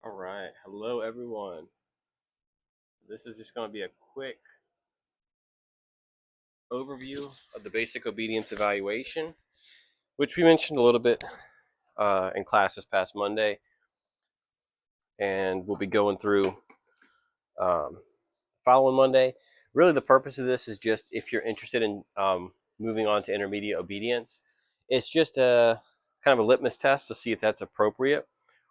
All right. Hello, everyone. This is just going to be a quick overview of the basic obedience evaluation, which we mentioned a little bit in class this past Monday. And we'll be going through um, following Monday. Really, the purpose of this is just if you're interested in moving on to intermediate obedience, it's just a kind of a litmus test to see if that's appropriate.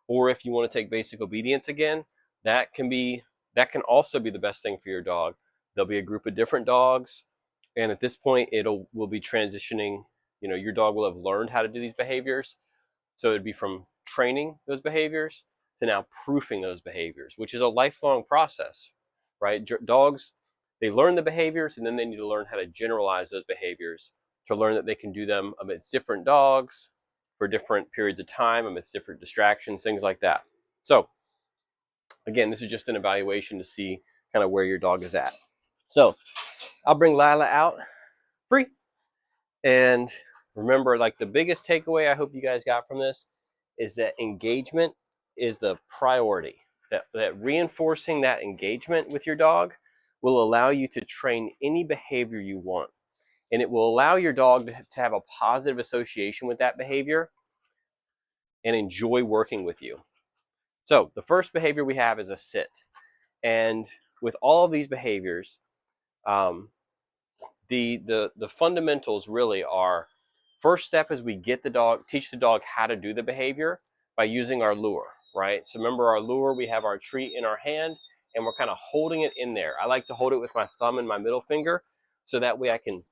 Or if you want to take basic obedience again, that can also be the best thing for your dog. There'll be a group of different dogs, and at this point, will be transitioning. Your dog will have learned how to do these behaviors, so it'd be from training those behaviors to now proofing those behaviors, which is a lifelong process, right? Dogs, they learn the behaviors, and then they need to learn how to generalize those behaviors to learn that they can do them amidst different dogs for different periods of time, amidst different distractions, things like that. So again, this is just an evaluation to see kind of where your dog is at. So I'll bring Lila out free. And remember, like, the biggest takeaway I hope you guys got from this is that engagement is the priority. That reinforcing that engagement with your dog will allow you to train any behavior you want. And it will allow your dog to have a positive association with that behavior and enjoy working with you. So the first behavior we have is a sit. And with all of these behaviors, the fundamentals really are, first step is we teach the dog how to do the behavior by using our lure, right? So remember our lure, we have our treat in our hand and we're kind of holding it in there. I like to hold it with my thumb and my middle finger so that way I can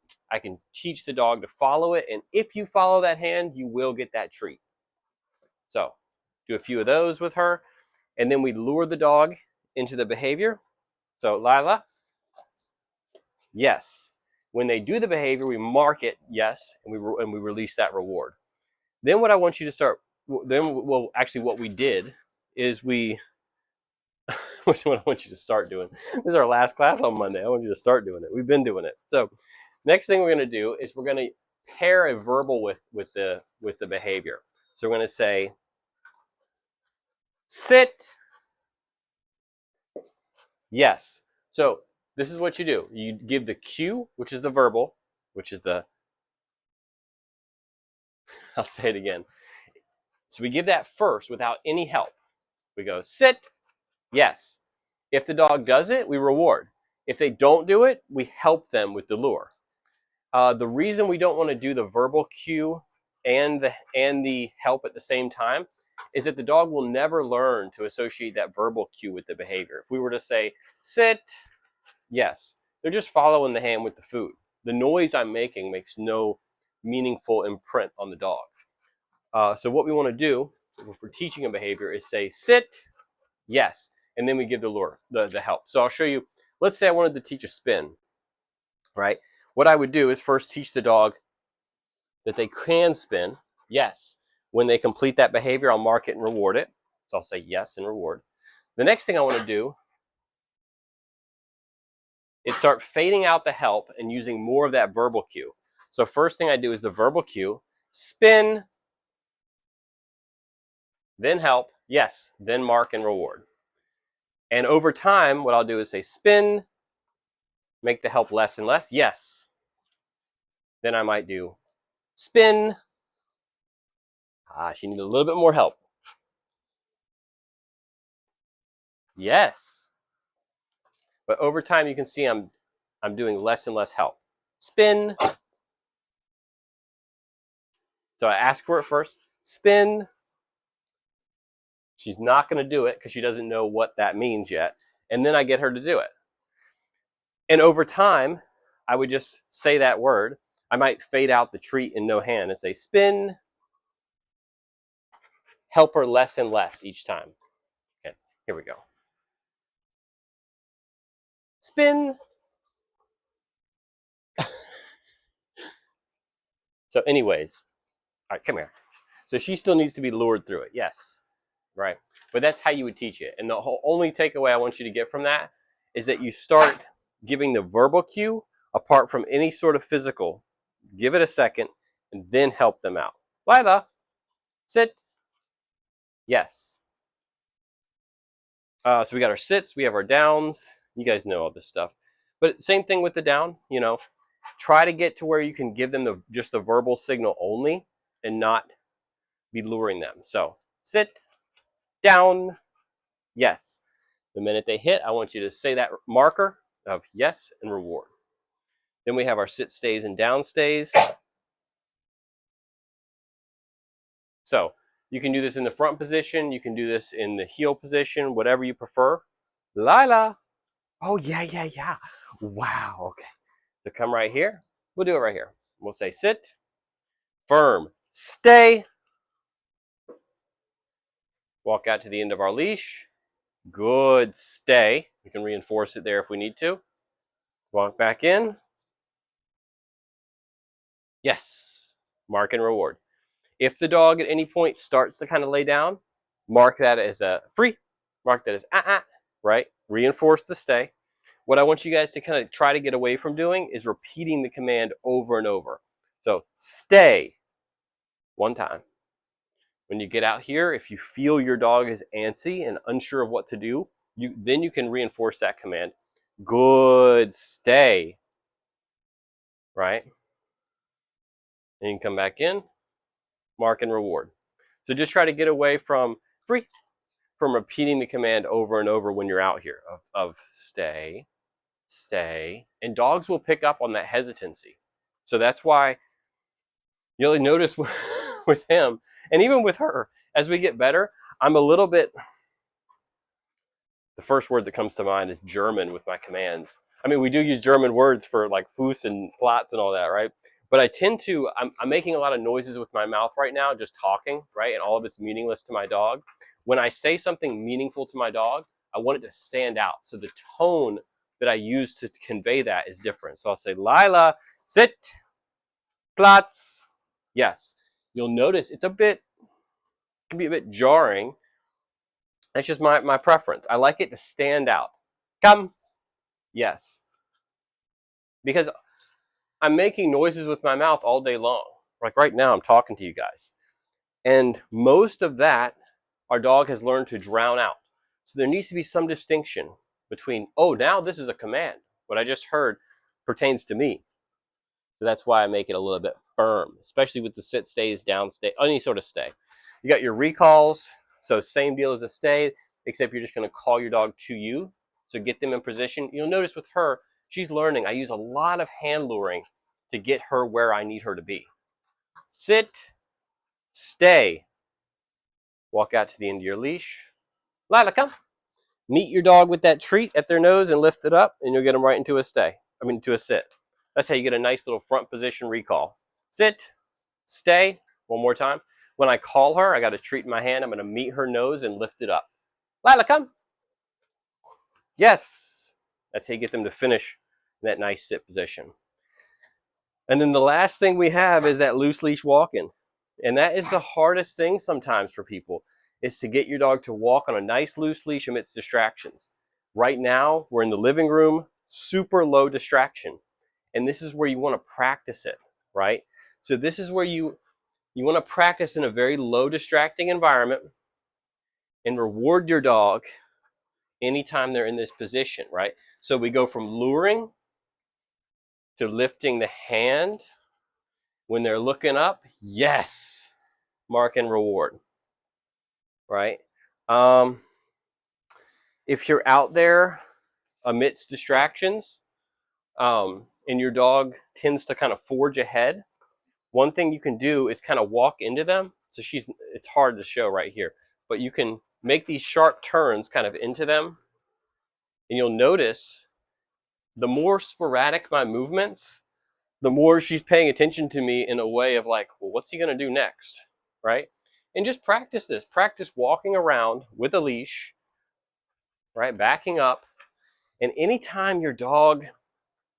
teach the dog to follow it, and if you follow that hand, you will get that treat. So do a few of those with her, and then we lure the dog into the behavior. So Lila, yes. When they do the behavior, we mark it yes, and we release that reward. Then what I want you to start. Actually, what we did is which one I want you to start doing. This is our last class on Monday. I want you to start doing it. We've been doing it. So next thing we're going to do is we're going to pair a verbal with the behavior. So we're going to say sit. Yes. So this is what you do. You give the cue, which is the verbal, which is the, I'll say it again. So we give that first without any help. We go sit. Yes. If the dog does it, we reward. If they don't do it, we help them with the lure. The reason we don't want to do the verbal cue and the help at the same time is that the dog will never learn to associate that verbal cue with the behavior. If we were to say sit, yes, they're just following the hand with the food. The noise I'm making makes no meaningful imprint on the dog. So what we want to do if we're teaching a behavior is say sit, yes, and then we give the lure, the help. So I'll show you. Let's say I wanted to teach a spin, right? What I would do is first teach the dog that they can spin, yes. When they complete that behavior, I'll mark it and reward it. So I'll say yes and reward. The next thing I want to do is start fading out the help and using more of that verbal cue. So first thing I do is the verbal cue, spin, then help, yes, then mark and reward. And over time, what I'll do is say spin, make the help less and less, yes. Then I might do spin. She needs a little bit more help. Yes. But over time, you can see I'm doing less and less help. Spin. So I ask for it first. Spin. She's not going to do it because she doesn't know what that means yet. And then I get her to do it. And over time, I would just say that word. I might fade out the treat in no hand and say spin. Help her less and less each time. Okay, here we go. Spin. So anyways, all right, come here. So she still needs to be lured through it. Yes, right. But that's how you would teach it. And the only takeaway I want you to get from that is that you start giving the verbal cue apart from any sort of physical. Give it a second and then help them out. Lila, sit. Yes. So we got our sits, we have our downs. You guys know all this stuff. But same thing with the down, try to get to where you can give them just the verbal signal only and not be luring them. So sit, down, yes. The minute they hit, I want you to say that marker of yes and reward. Then we have our sit stays and down stays. So you can do this in the front position. You can do this in the heel position, whatever you prefer. Lila. Oh, yeah. Wow, okay. So come right here. We'll do it right here. We'll say sit, firm, stay. Walk out to the end of our leash. Good, stay. We can reinforce it there if we need to. Walk back in. Yes, mark and reward. If the dog at any point starts to kind of lay down, mark that as a free, mark that as right? Reinforce the stay. What I want you guys to kind of try to get away from doing is repeating the command over and over. So stay, one time. When you get out here, if you feel your dog is antsy and unsure of what to do, then you can reinforce that command. Good, stay, right? And you can come back in, mark and reward. So just try to get away from repeating the command over and over when you're out here of stay, stay. And dogs will pick up on that hesitancy. So that's why you'll notice with him and even with her, as we get better, I'm a little bit, the first word that comes to mind is German with my commands. I mean, we do use German words for like Fuß and Platz and all that, right? But I tend to, I'm making a lot of noises with my mouth right now, just talking, right? And all of it's meaningless to my dog. When I say something meaningful to my dog, I want it to stand out. So the tone that I use to convey that is different. So I'll say, Lila, sit, Platz. Yes. You'll notice it can be a bit jarring. That's just my preference. I like it to stand out. Come. Yes. Because I'm making noises with my mouth all day long. Like right now, I'm talking to you guys. And most of that, our dog has learned to drown out. So there needs to be some distinction between, oh, now this is a command. What I just heard pertains to me. So that's why I make it a little bit firm, especially with the sit stays, down stay, any sort of stay. You got your recalls. So same deal as a stay, except you're just going to call your dog to you. So get them in position. You'll notice with her, she's learning. I use a lot of hand luring to get her where I need her to be. Sit, stay. Walk out to the end of your leash. Lila, come. Meet your dog with that treat at their nose and lift it up, and you'll get them right into a into a sit. That's how you get a nice little front position recall. Sit, stay. One more time. When I call her, I got a treat in my hand. I'm going to meet her nose and lift it up. Lila, come. Yes. That's how you get them to finish in that nice sit position. And then the last thing we have is that loose leash walking. And that is the hardest thing sometimes for people, is to get your dog to walk on a nice loose leash amidst distractions. Right now, we're in the living room, super low distraction. And this is where you want to practice it, right? So this is where you want to practice in a very low distracting environment and reward your dog anytime they're in this position, right? So we go from luring to lifting the hand. When they're looking up, yes, mark and reward, right? If you're out there amidst distractions, and your dog tends to kind of forge ahead, one thing you can do is kind of walk into them. So it's hard to show right here, but you can make these sharp turns kind of into them, and you'll notice the more sporadic my movements, the more she's paying attention to me in a way of like, well, what's he going to do next, right? And just practice this. Practice walking around with a leash, right? Backing up. And anytime your dog,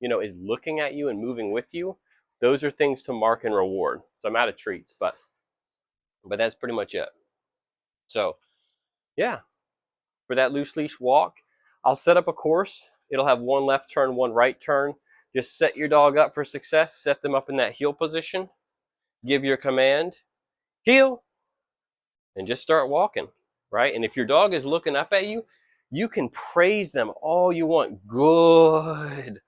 is looking at you and moving with you, those are things to mark and reward. So I'm out of treats, but that's pretty much it. So yeah, for that loose leash walk, I'll set up a course. It'll have one left turn, one right turn. Just set your dog up for success. Set them up in that heel position. Give your command, heel, and just start walking, right? And if your dog is looking up at you, You can praise them all you want. Good.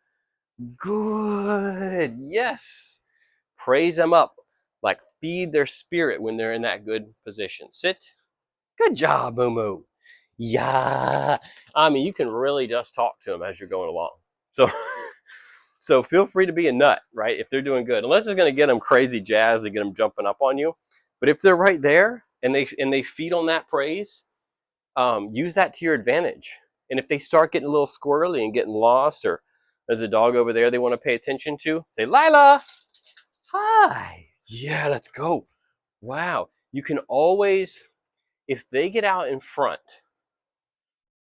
Good. Yes. Praise them up. Like feed their spirit when they're in that good position. Sit. Good job, Moo Moo. Yeah. I mean, you can really just talk to them as you're going along. So, so feel free to be a nut, right? If they're doing good, unless it's going to get them crazy jazz to get them jumping up on you. But if they're right there and they feed on that praise, use that to your advantage. And if they start getting a little squirrely and getting lost, or there's a dog over there they want to pay attention to, say, Lila, hi. Yeah, let's go. Wow. You can always, if they get out in front,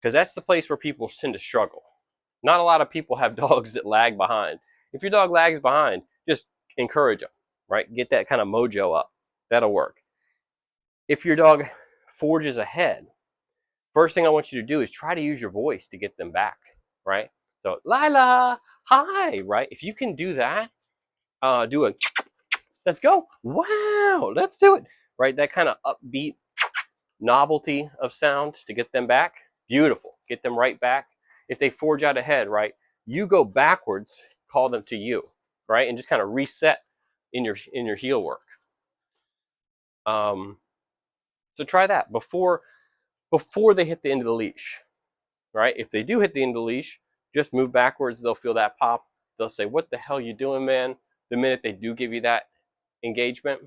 because that's the place where people tend to struggle. Not a lot of people have dogs that lag behind. If your dog lags behind, just encourage them, right? Get that kind of mojo up. That'll work. If your dog forges ahead, first thing I want you to do is try to use your voice to get them back, right? So, Lila, hi, right? If you can do that, do a, let's go. Wow, let's do it, right? That kind of upbeat novelty of sound to get them back. Beautiful. Get them right back. If they forge out ahead, right, you go backwards, call them to you, right, and just kind of reset in your heel work. So try that before they hit the end of the leash, right? If they do hit the end of the leash, just move backwards. They'll feel that pop. They'll say, "What the hell you doing, man?" The minute they do give you that engagement,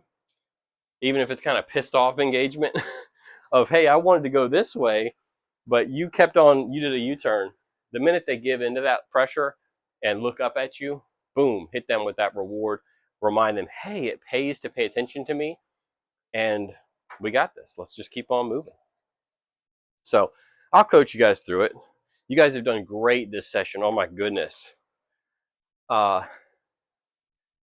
even if it's kind of pissed off engagement of, "Hey, I wanted to go this way, but you did a U-turn." The minute they give into that pressure and look up at you, boom, hit them with that reward. Remind them, hey, it pays to pay attention to me, and we got this. Let's just keep on moving. So I'll coach you guys through it. You guys have done great this session. Oh my goodness.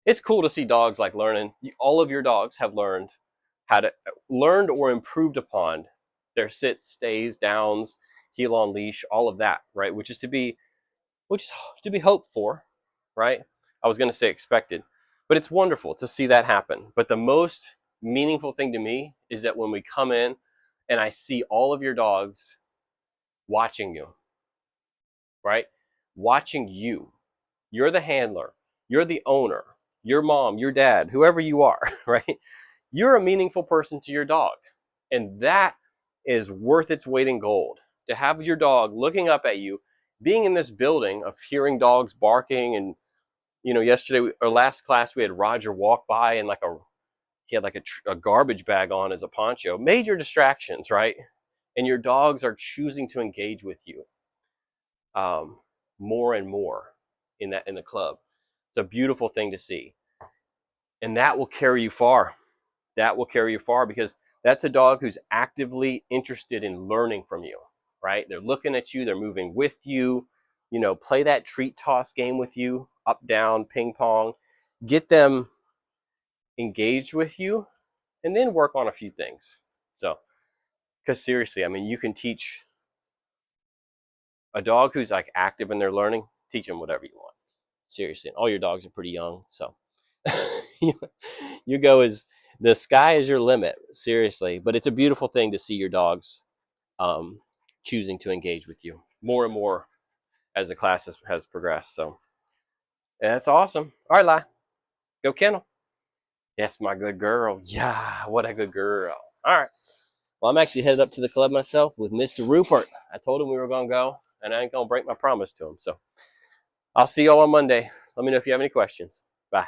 It's cool to see dogs like learning. All of your dogs have learned or improved upon their sits, stays, downs, heel on leash, all of that, right? Which is to be hoped for, right? I was going to say expected, but it's wonderful to see that happen. But the most meaningful thing to me is that when we come in and I see all of your dogs watching you, right? Watching you. You're the handler. You're the owner. Your mom, your dad, whoever you are, right? You're a meaningful person to your dog. And that is worth its weight in gold. To have your dog looking up at you, being in this building of hearing dogs barking, and yesterday or last class we had Roger walk by and he had like a garbage bag on as a poncho. Major distractions, right? And your dogs are choosing to engage with you more and more in the club. It's a beautiful thing to see, and that will carry you far. That will carry you far, because that's a dog who's actively interested in learning from you, right? They're looking at you, they're moving with you, play that treat toss game with you, up, down, ping pong, get them engaged with you, and then work on a few things. So, because seriously, I mean, you can teach a dog who's like active in their learning, teach them whatever you want. Seriously, and all your dogs are pretty young, so you go as the sky is your limit, seriously. But it's a beautiful thing to see your dogs choosing to engage with you more and more as the class has progressed. So that's awesome. All right, Lai, go kennel. Yes, my good girl. Yeah, what a good girl. All right. Well, I'm actually headed up to the club myself with Mr. Rupert. I told him we were going to go, and I ain't going to break my promise to him. So I'll see y'all on Monday. Let me know if you have any questions. Bye.